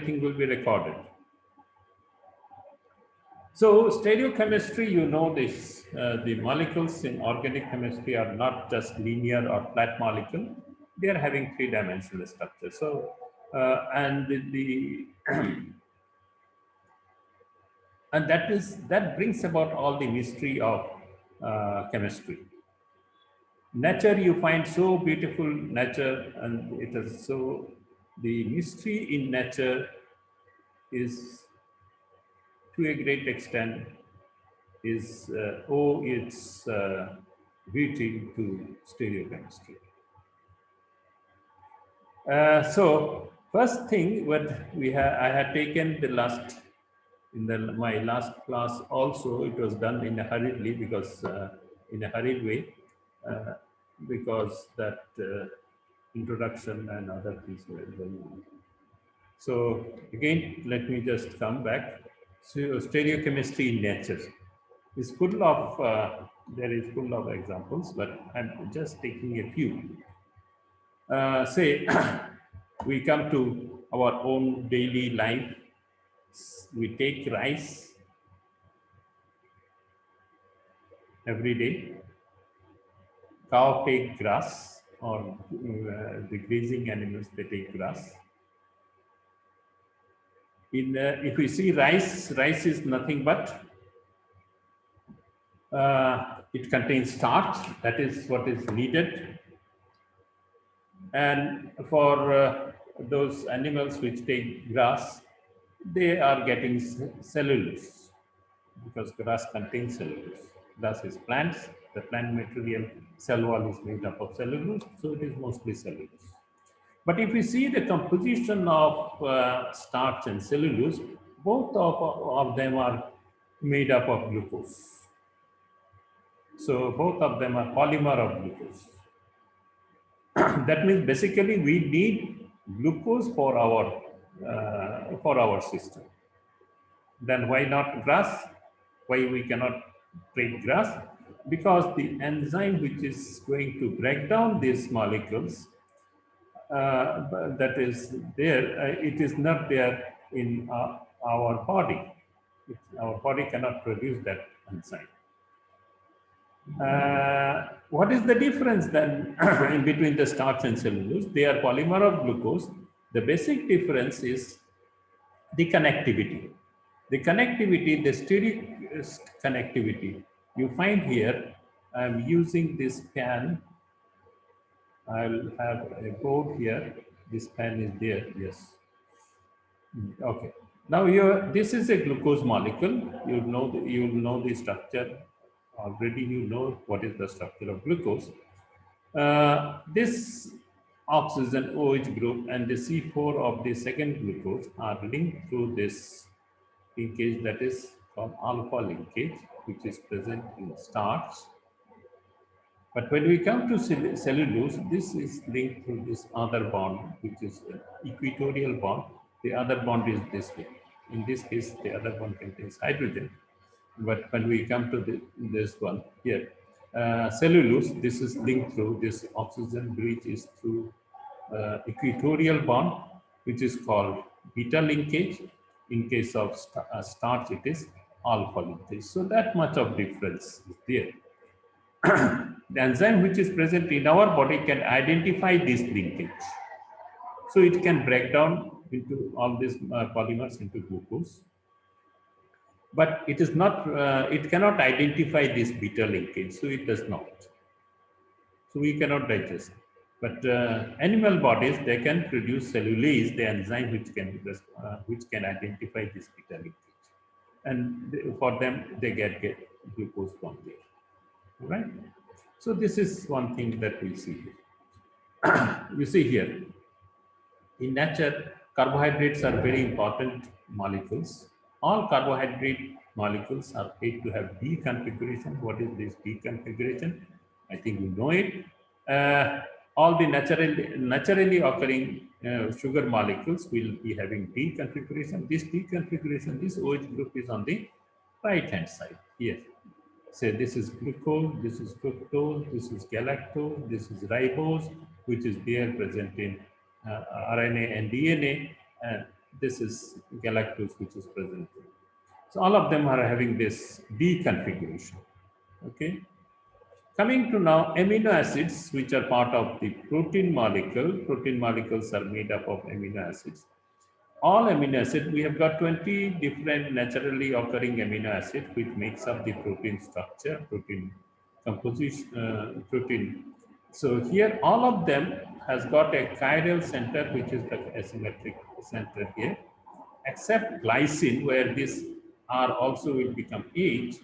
everything will be recorded. So stereochemistry, you know this, the molecules in organic chemistry are not just linear or flat molecule. They are having three-dimensional structure. So, and and that brings about all the mystery of chemistry. Nature, you find so beautiful nature, and it is so, the mystery in nature is to a great extent is owe its beauty to stereochemistry. So first thing, what I had taken the last in my last class also, it was done in a hurriedly because in a hurried way uh, because that introduction and other things were going on. So again, let me just come back. So stereochemistry in nature is full of there is full of examples, but I'm just taking a few. Say we come to our own daily life. We take rice every day. Cow take grass, or the grazing animals, they take grass. If we see rice is nothing but it contains starch. That is what is needed. And for those animals which take grass, they are getting cellulose, because grass contains cellulose. Grass is plants. The plant material cell wall is made up of cellulose, so it is mostly cellulose. But if we see the composition of starch and cellulose, both of them are made up of glucose. So both of them are polymer of glucose. That means basically we need glucose for our system. Then why not grass? Why we cannot take grass? Because the enzyme which is going to break down these molecules, that is there, it is not there in our body. Our body cannot produce that enzyme. What is the difference then in between the starch and cellulose? They are polymer of glucose. The basic difference is the connectivity. The connectivity, the steric connectivity. You find here, I'm using this pan. I'll have a board here. This pan is there, yes. Okay. Now this is a glucose molecule. You know the structure. Already you know what is the structure of glucose. This oxygen OH group and the C4 of the second glucose are linked through this linkage that is called alpha linkage, which is present in starch. But when we come to cellulose, this is linked to this other bond, which is an equatorial bond. The other bond is this way. In this case, the other bond contains hydrogen. But when we come to this one here, cellulose, this is linked through this oxygen bridge is through equatorial bond, which is called beta linkage. In case of starch, it is alpha linkage. So that much of difference is there. The enzyme which is present in our body can identify this linkage. So it can break down into all these polymers into glucose. But it is not, it cannot identify this beta linkage, so it does not. So we cannot digest. But animal bodies, they can produce cellulase, the enzyme which can identify this beta linkage. And for them, they get glucose from there. Right? So this is one thing that we see here. You see here, in nature, carbohydrates are very important molecules. All carbohydrate molecules are made to have D configuration. What is this D configuration? I think you know it. All the naturally occurring sugar molecules will be having D configuration. This D configuration, this OH group is on the right hand side here. Say this is glucose, this is fructose, this is galactose, this is ribose, which is there present in RNA and DNA. This is galactose, which is present. So all of them are having this D configuration. Okay. Coming to now amino acids, which are part of the protein molecule. Protein molecules are made up of amino acids. All amino acids, we have got 20 different naturally occurring amino acids, which makes up the protein structure, protein composition, protein. So here, all of them has got a chiral center, which is the asymmetric center here, except glycine, where this R also will become H,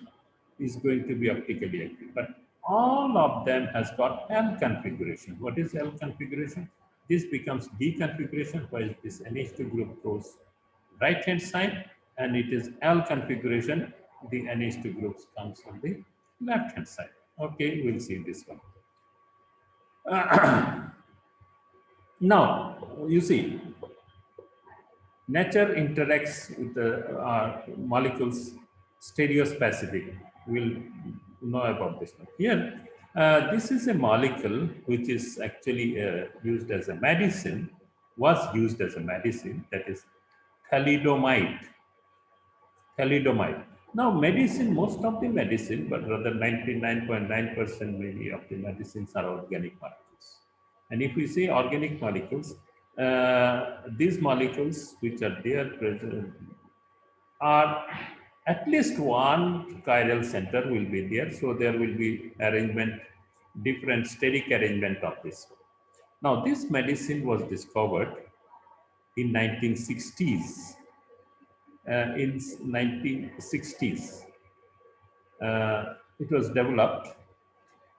is going to be optically active. But all of them has got L configuration. What is L configuration? This becomes D configuration, while this NH2 group goes right hand side, and it is L configuration. The NH2 groups comes on the left hand side. Okay, we'll see this one. Now, you see, nature interacts with the molecules stereospecific. We'll know about this one. Here, this is a molecule which is actually used as a medicine, was used as a medicine, that is thalidomide. Thalidomide. Now, medicine, most of the medicine, but rather 99.9% maybe of the medicines are organic molecules. And if we say organic molecules, these molecules which are there present are at least one chiral center will be there. So there will be arrangement, different steric arrangement of this. Now, this medicine was discovered in 1960s. In 1960s, it was developed,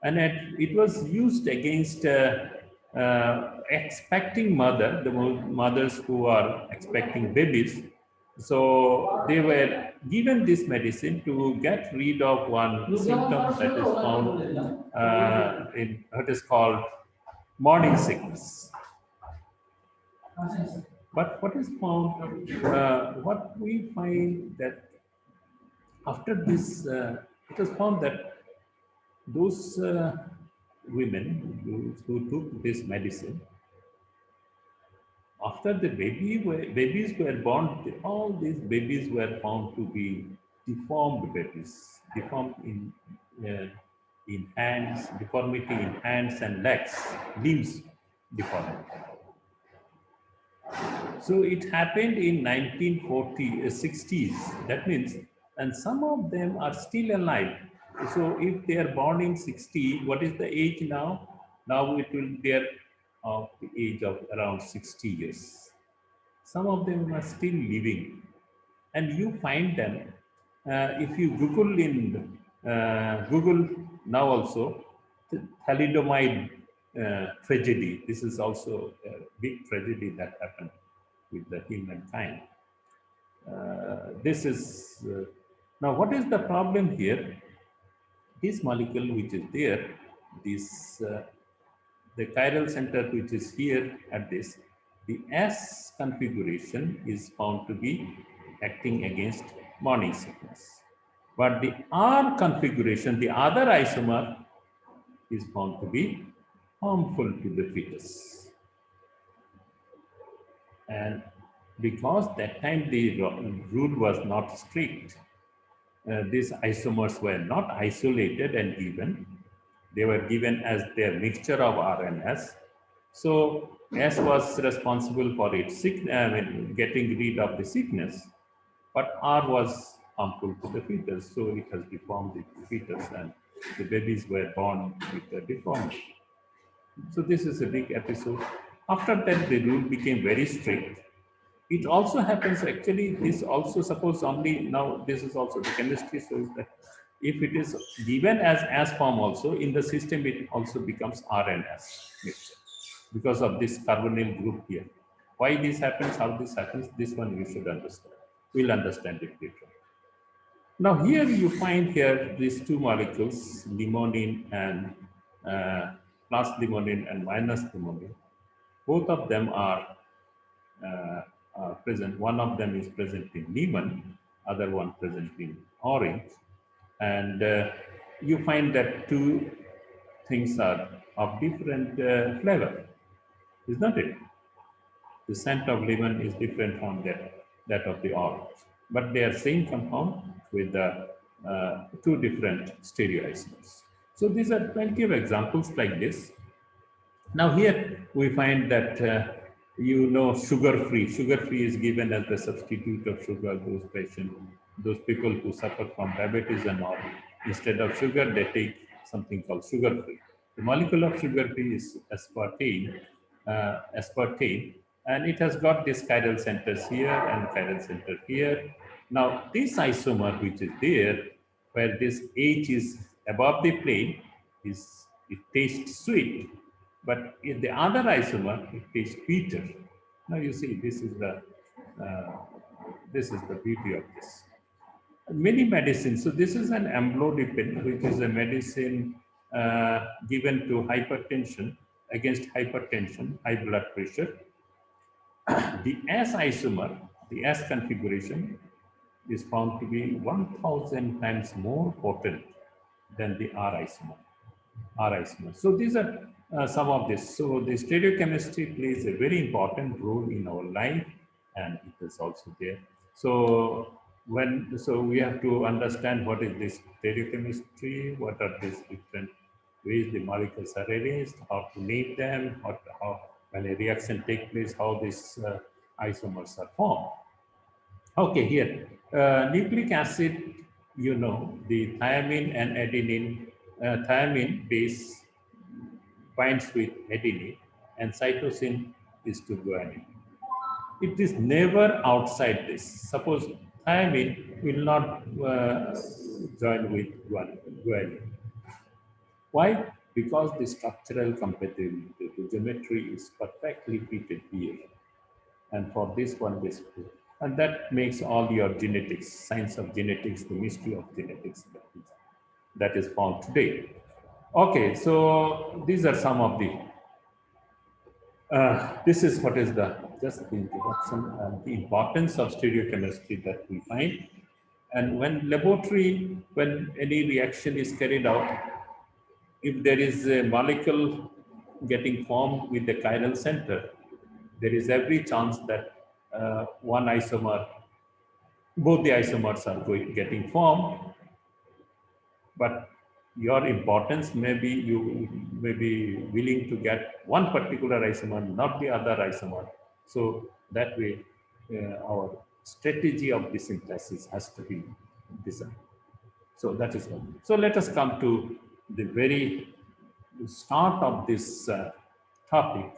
and it was used against expecting the mothers who are expecting babies. So they were given this medicine to get rid of one symptom that is found in what is called morning sickness. But what is found, what we find that after this, it was found that those women who took this medicine, after the babies were born, all these babies were found to be deformed babies, deformed in hands, deformity in hands and legs, limbs deformity. So it happened in 1960s. That means, and some of them are still alive. So if they are born in 60, what is the age now? Now it will be of the age of around 60 years. Some of them are still living, and you find them if you Google in Google now also thalidomide tragedy. This is also a big tragedy that happened with the humankind. This is now what is the problem here? This molecule which is there, this the chiral center which is here at this, the S configuration is found to be acting against morning sickness. But the R configuration, the other isomer, is found to be harmful to the fetus. And because that time the rule was not strict, these isomers were not isolated and given. They were given as their mixture of R and S. So S was responsible for its getting rid of the sickness, but R was harmful to the fetus. So it has deformed the fetus, and the babies were born with a deformity. So this is a big episode. After that, the rule became very strict. It also happens, actually, this also suppose only, now this is also the chemistry shows that if it is given as S form also, in the system it also becomes RNS mixture because of this carbonyl group here. Why this happens, how this happens, this one you should understand. We'll understand it later. Now here you find here these two molecules, limonene and plus limonene and minus limonene. Both of them are present. One of them is present in lemon, other one present in orange. And you find that two things are of different flavor, is not it? The scent of lemon is different from that of the orange. But they are same compound with the two different stereoisomers. So these are plenty of examples like this. Now here we find that sugar-free. Sugar-free is given as the substitute of sugar. Those people who suffer from diabetes and all, instead of sugar, they take something called sugar-free. The molecule of sugar-free is aspartame, and it has got these chiral centers here and chiral center here. Now this isomer which is there, where this H is above the plane, it tastes sweet, but in the other isomer, it tastes bitter. Now you see, this is the beauty of this. Many medicines. So this is an amlodipine, which is a medicine given to hypertension, against hypertension, high blood pressure. The S isomer, the S configuration, is found to be 1,000 times more potent than the R isomer. So these are some of this. So the stereochemistry plays a very important role in our life, and it is also there. So we have to understand what is this stereochemistry, what are these different ways the molecules are arranged, how to name them, how when a reaction takes place, how these isomers are formed. Okay, here, nucleic acid, the thiamine and adenine, thiamine base binds with adenine and cytosine is to guanine. It is never outside this. Suppose thiamine will not join with guanine. Why? Because the structural compatibility, the geometry is perfectly fitted here. And for this one, and that makes all your genetics, science of genetics, the mystery of genetics that is found today. Okay, so these are some of the, this is what is just the introduction and the importance of stereochemistry that we find. And when any reaction is carried out, if there is a molecule getting formed with the chiral center, there is every chance that both the isomers are getting formed, but your importance may be you may be willing to get one particular isomer, not the other isomer. So that way, our strategy of the synthesis has to be designed. So that is one. So let us come to the very start of this topic.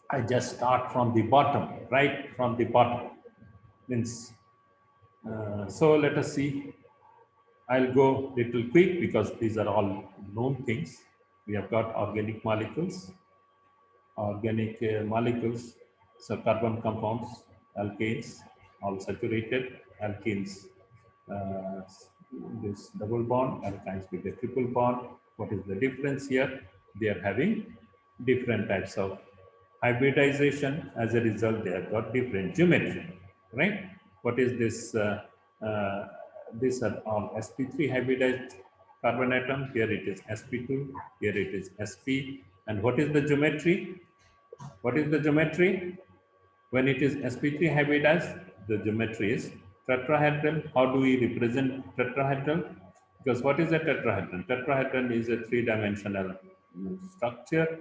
I just start from the bottom, right from the bottom. Means, so let us see. I'll go little quick because these are all known things. We have got organic molecules, so carbon compounds, alkanes, all saturated, alkenes, this double bond, alkynes with a triple bond. What is the difference here? They are having different types of hybridization. As a result, they have got different geometry, right? What is this? These are all sp3 hybridized carbon atom. Here it is sp2, here it is sp. And what is the geometry? What is the geometry? When it is sp3 hybridized, the geometry is tetrahedral. How do we represent tetrahedral? Because what is a tetrahedron? Tetrahedron is a three-dimensional structure.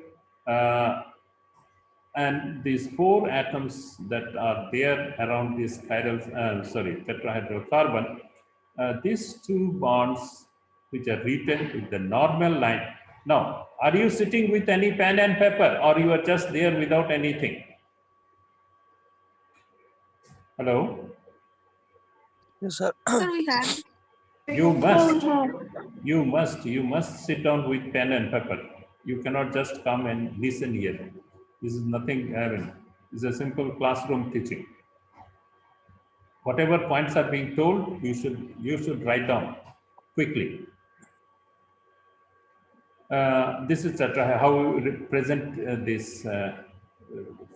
And these four atoms that are there around this tetrahedral carbon, these two bonds which are written with the normal line. Now, are you sitting with any pen and paper, or you are just there without anything? Hello? Yes, sir. Sir, we have. You must sit down with pen and paper. You cannot just come and listen here. This is nothing, this is a simple classroom teaching. Whatever points are being told, you should write down quickly. This is how we represent this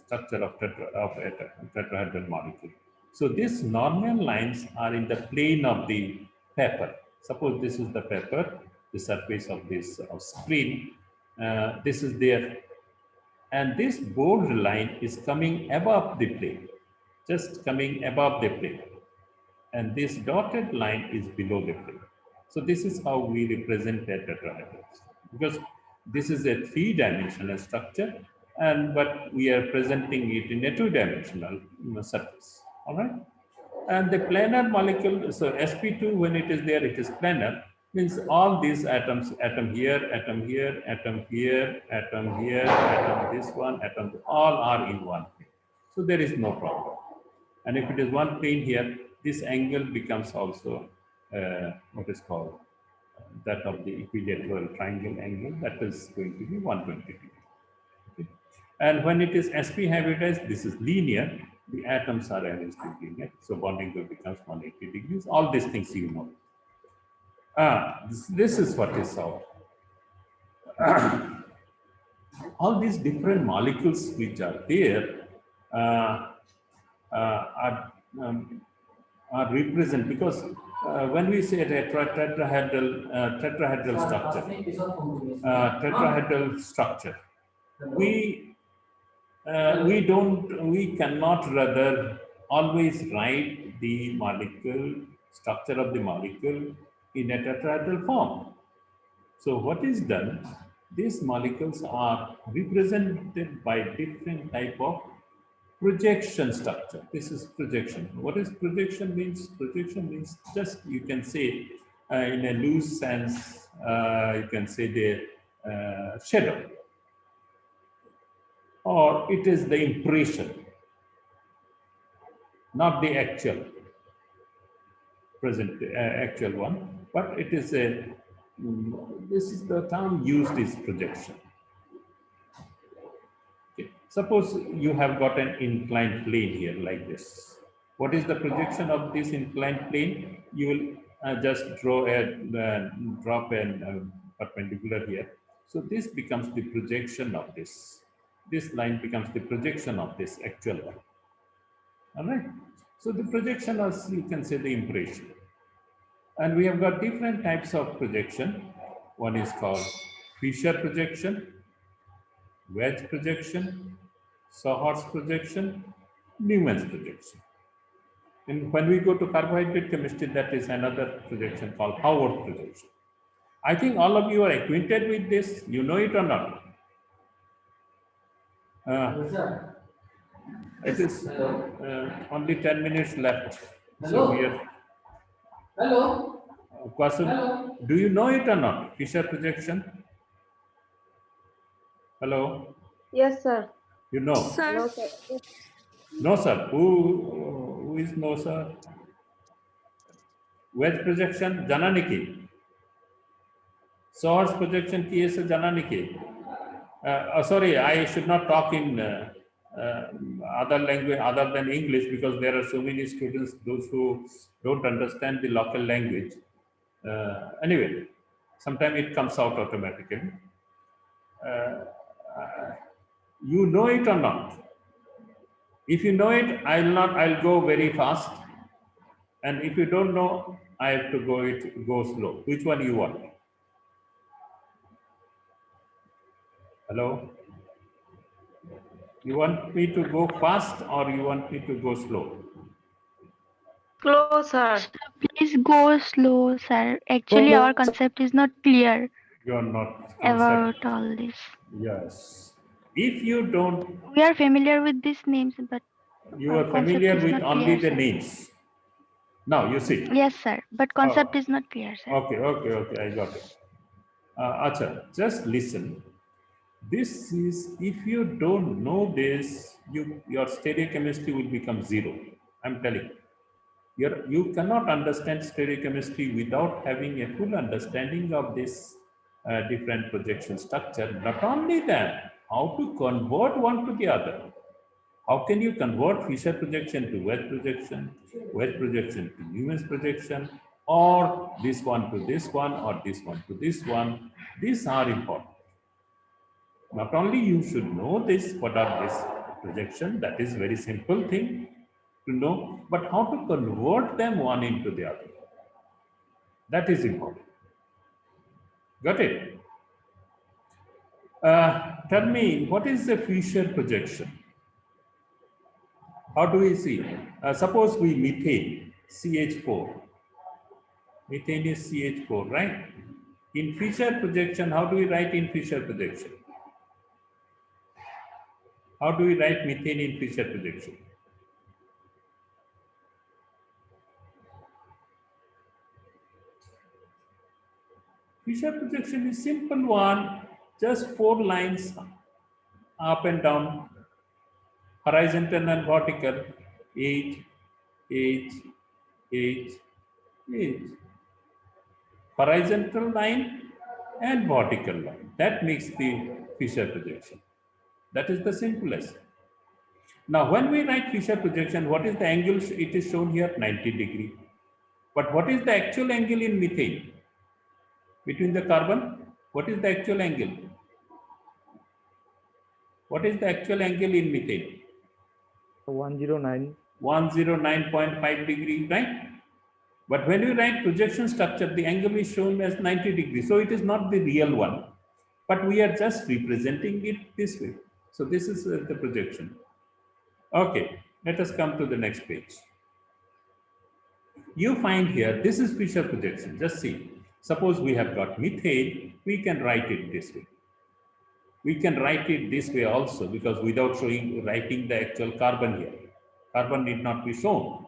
structure of a tetrahedral molecule. So these normal lines are in the plane of the paper. Suppose this is the paper, the surface of this screen. This is there. and this borderline is coming above the plane, just coming above the plane, and this dotted line is below the plane. So this is how we represent a tetrahedral, because this is a three-dimensional structure, and but we are presenting it in a two-dimensional surface. All right. And the planar molecule, so sp2, when it is there, it is planar, means all these atoms, atom here, atom here, atom here, atom here, atom this one, atom, all are in one plane. So there is no problem. And if it is one plane here, this angle becomes also what is called that of the equilateral triangle angle, that is going to be 120 degrees. Okay. And when it is sp hybridized, this is linear. The atoms are arranged in linear, so bonding angle becomes 180 degrees. All these things you know. This is what is our all these different molecules which are there are represent, because when we say tetrahedral structure, we cannot rather always write the molecule structure of the molecule in a tetrahedral form. So what is done? These molecules are represented by different type of projection structure. This is projection. What is projection means? Projection means just, you can say in a loose sense, you can say the shadow, or it is the impression, not the actual present actual one, but it is a this is the term used is projection. Okay. Suppose you have got an inclined plane here like this. What is the projection of this inclined plane? You will just drop a perpendicular here. So this becomes the projection of this. This line becomes the projection of this actual line. All right. So the projection is, you can say, the impression. And we have got different types of projection. One is called Fisher projection, Wedge projection, Sawhorse projection, Newman's projection. And when we go to carbohydrate chemistry, that is another projection called Howard projection. I think all of you are acquainted with this. You know it or not? It is only 10 minutes left. So we are. Hello. Question, Hello. do you know it or not? Fisher projection? Hello? Yes, sir. You know? Sir, No, sir. No, sir. Who is no, sir? Wedge projection, Jananiki. Source projection, ki is Jananiki. Sorry, I should not talk in other language other than English, because there are so many students, those who don't understand the local language. Anyway, sometimes it comes out automatically. You know it or not? If you know it, I'll go very fast. And if you don't know, I have to go slow. Which one you want? Hello? You want me to go fast or you want me to go slow? Slow, sir. please go slow, sir. Actually, our concept is not clear You are not about all this. Yes. If you don't, We are familiar with these names, but you our are familiar concept is with not only clear, the sir. names. Now you see. Yes, sir. But concept is not clear, sir. Okay, I got it. Acha, just listen. This is, if you don't know this, your stereochemistry will become zero. I'm telling you. You cannot understand stereochemistry without having a full understanding of this different projection structure. Not only that, how to convert one to the other. How can you convert Fisher projection to Wedge projection to Newman's projection, or this one to this one, or this one to this one? These are important. Not only you should know this, what are this projection, that is very simple thing to know, but how to convert them one into the other. That is important. Got it? Tell me, what is the Fisher projection? How do we see? Suppose we methane, CH4. Methane is CH4, right? In Fisher projection, how do we write in Fisher projection? How do we write methane in Fisher projection? Fisher projection is simple one, just 4 lines up and down, horizontal and vertical, 8, 8, 8, 8. Horizontal line and vertical line. That makes the Fisher projection. That is the simplest. Now, when we write Fisher projection, what is the angle? It is shown here 90 degree. But what is the actual angle in methane? Between the carbon, what is the actual angle? What is the actual angle in methane? 109. 109.5 degree, right? But when you write projection structure, the angle is shown as 90 degrees. So it is not the real one, but we are just representing it this way. So this is the projection. Okay, let us come to the next page. You find here, this is Fisher projection. Just see, suppose we have got methane, we can write it this way. We can write it this way also, because without writing the actual carbon here, carbon need not be shown.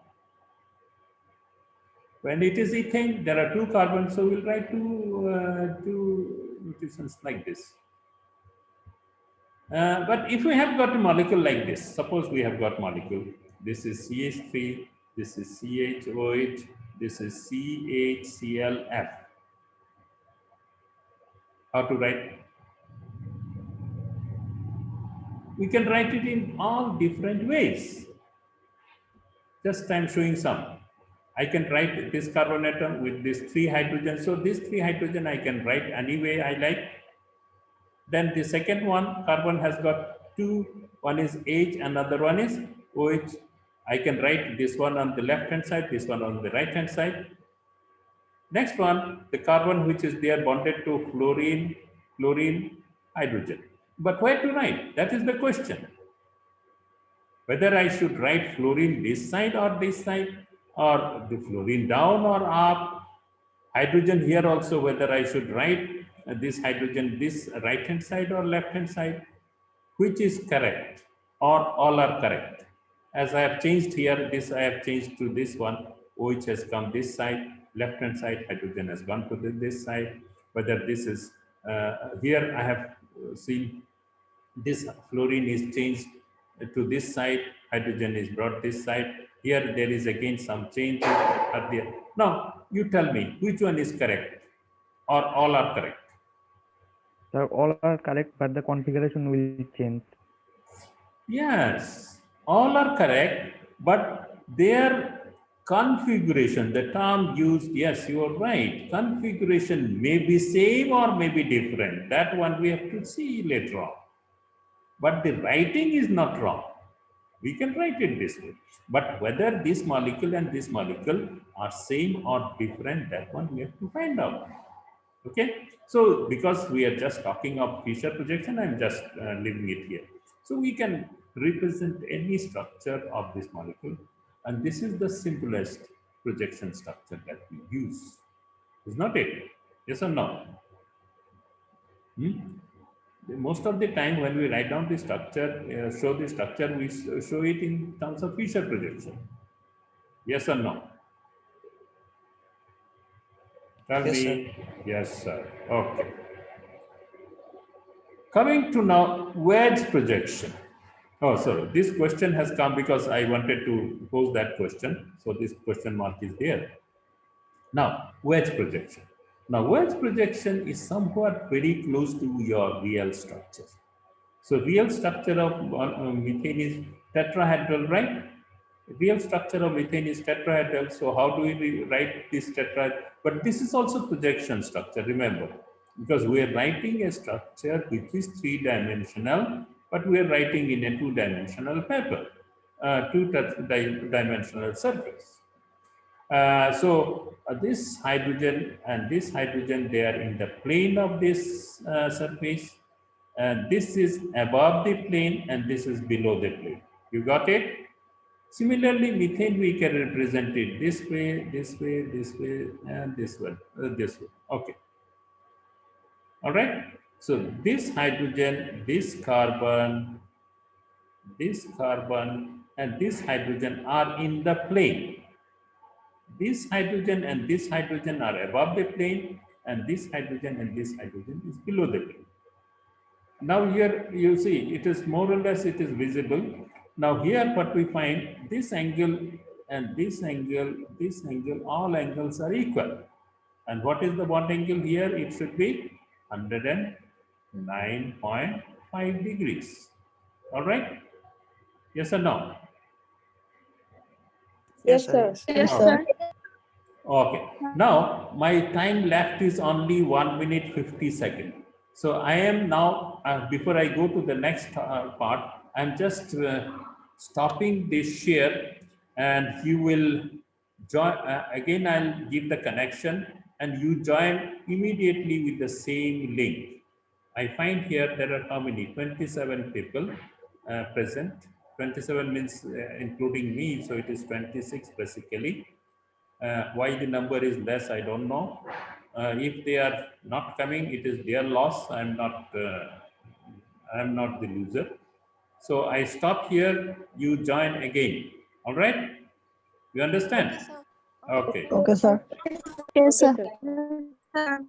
When it is ethane, there are 2 carbons, so we'll write two notations like this. But if we have got a molecule like this, suppose we have got molecule, this is CH3, this is CHOH, this is CHClF. How to write? We can write it in all different ways. Just I'm showing some. I can write this carbon atom with these 3 hydrogens. So these 3 hydrogen I can write any way I like. Then the second one, carbon has got 2. One is H, another one is OH. I can write this one on the left hand side, this one on the right hand side. Next one, the carbon which is there bonded to fluorine, hydrogen. But where to write? That is the question. Whether I should write fluorine this side, or the fluorine down or up. Hydrogen here also, whether I should write this hydrogen this right hand side or left hand side. Which is correct, or all are correct? As I have changed here, this I have changed to this one. OH has come this side, left hand side, hydrogen has gone to this side. Whether this is, here I have seen this fluorine is changed to this side, hydrogen is brought this side. Here there is again some change earlier. Now you tell me which one is correct, or all are correct? So all are correct, but the configuration will change. Yes, all are correct, but their configuration, the term used, yes, you are right. Configuration may be same or may be different. That one we have to see later on. But the writing is not wrong. We can write it this way. But whether this molecule and this molecule are same or different, that one we have to find out. Okay. So because we are just talking of Fisher projection, I'm just leaving it here. So we can represent any structure of this molecule. And this is the simplest projection structure that we use. Is not it? Yes or no? Most of the time when we write down the structure, show the structure, we show it in terms of Fisher projection. Yes or no? Tell Yes, me. sir. Yes, sir. Okay. Coming to now wedge projection. Oh, sorry. This question has come because I wanted to pose that question. So this question mark is there. Now, wedge projection. Now, wedge projection is somewhat very close to your real structure. So, real structure of methane is tetrahedral, right? Real structure of methane is tetrahedral. So, how do we write this tetrahedral? But this is also projection structure, remember, because we are writing a structure which is 3-dimensional, but we are writing in a 2-dimensional paper, two-dimensional surface. So this hydrogen and this hydrogen, they are in the plane of this surface. and this is above the plane and this is below the plane. You got it? Similarly, methane we can represent it this way, this way, this way, and this way, this way. Okay. All right. So this hydrogen, this carbon, and this hydrogen are in the plane. This hydrogen and this hydrogen are above the plane, and this hydrogen and this hydrogen is below the plane. Now here you see it is more or less it is visible. Now here what we find, this angle and this angle, all angles are equal. And what is the bond angle here? It should be 109.5 degrees. All right? Yes or no? Yes, sir. Yes, Okay. sir. Okay. Now my time left is only 1 minute 50 seconds. So I am now, before I go to the next part, I'm just stopping this share, and you will join, again I'll give the connection and you join immediately with the same link. I find here there are how many? 27 people present. 27 means including me, so it is 26 basically. Why the number is less, I don't know. If they are not coming, it is their loss. I'm not the loser. So I stop here. You join again. All right? You understand? Okay. Okay, sir. Yes, sir. Okay, sir.